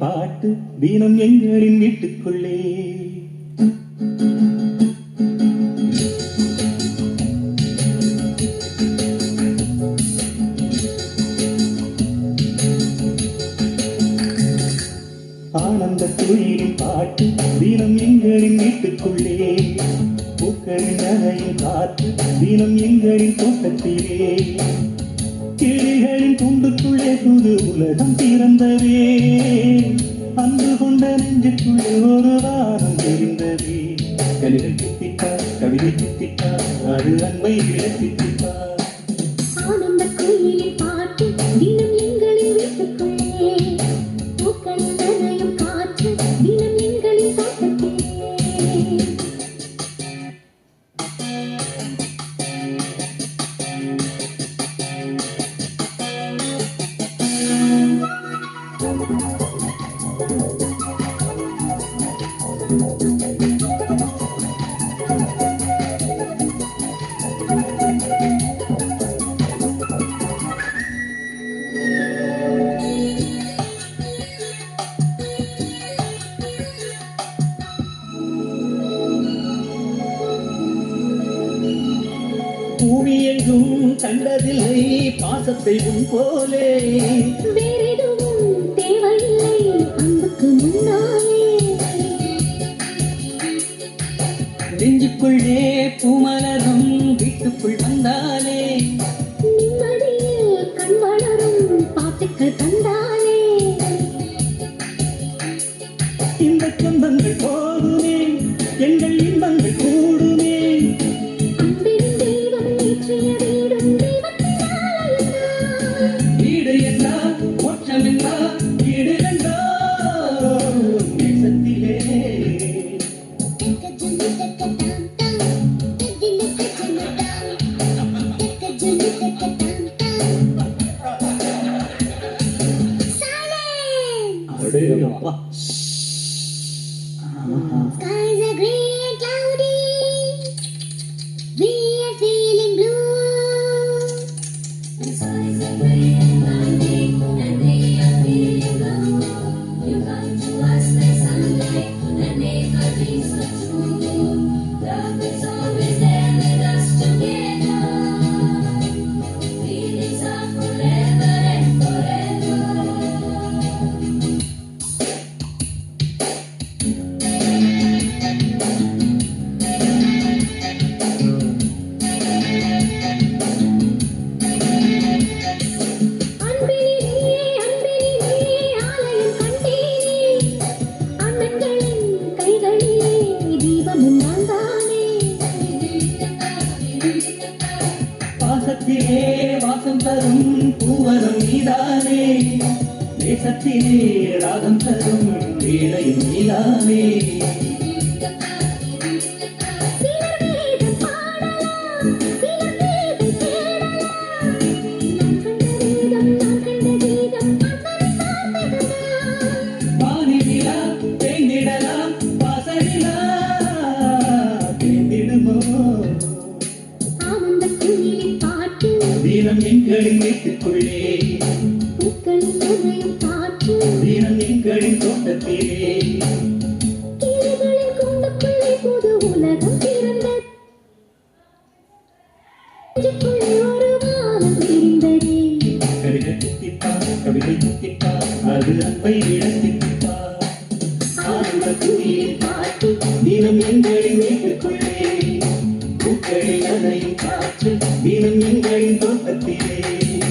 பாட்டு தினம் எங்களின் வீட்டுக்குள்ளே. ஆனந்த குயிலின் பாட்டு தினம் எங்களின் வீட்டுக்குள்ளே. பூக்களின் நகையின் காற்று தினம் எங்களின் தோட்டத்திலே. கிளிகளின் கூண்டுக்குள்ளே புது உலகம் பிறந்ததே. அன்பு கொண்ட நெஞ்சுக்குள்ளே ஒரு வாரம் தெரிந்ததே. கவிதை தித்திப்பார், கவிதை தித்திப்பார், அது அன்பை விளத்தித்திப்பார். ஆனந்த குயிலின் பாட்டு தினம் எங்களின் வீட்டுக்குள்ளே. பூக்களின் நனையும் காற்று தினம் எங்களின் தோட்டத்திலே. பூமியெங்கும் கண்டதில்லை பாசத்தை உன் போலே. வேறெதுவும் தேவையில்லை அன்புக்கு முன்னாலே. நெஞ்சுக்குள்ளே பூமலரும் வீட்டுக்குள் வந்தாலே. நிம்மதியில் கண் வளரும் பாட்டுக்கள் தந்தாலே. இந்த சொந்தங்கள் போதுமே, எங்கள் இன்பங்கள் கூடுமே. அன்பின் தெய்வம் ஏற்றிய வீடும் தெய்வத்தினாலே. வீடு என்றால் மோட்சம் என்றால் வீடு என்றால் தேசத்திலே. அப்பா Skies are grey and cloudy. We are feeling blue. The skies are grey and cloudy, and they are feeling blue. You come to us like sunlight, and make our dreams come true. Love is always there with us together. Feelings are forever and forever. பாசத்திலே வாசம் தரும் பூவரம் நீதானே. தேசத்திலே ராகம் தரும் வேளையும் நீதானே. வானிலா தேங்கிடலாம் வாசலிலா தேங்கிடுமோ. தினம் எங்களின் வீட்டுக்குள்ளே. பூக்களின் நனையும் காற்று தினம் எங்களின் தோட்டத்திலே. கிளிகளின் கூண்டுக்குள்ளே புது உலகம் பிறந்தது. நெஞ்சுக்குள்ளே ஒரு வானம் தெரிந்ததே. கவிதை தித்திப்பார், கவிதை தித்திப்பார், அது அன்பை விளத்தித்திப்பார். ஆனந்த குயிலின் பாட்டு தினம் எங்களின் வீட்டுக்குள்ளே. பூக்களில் நனையும் காற்று தினம் எங்களின் தோட்டத்திலே.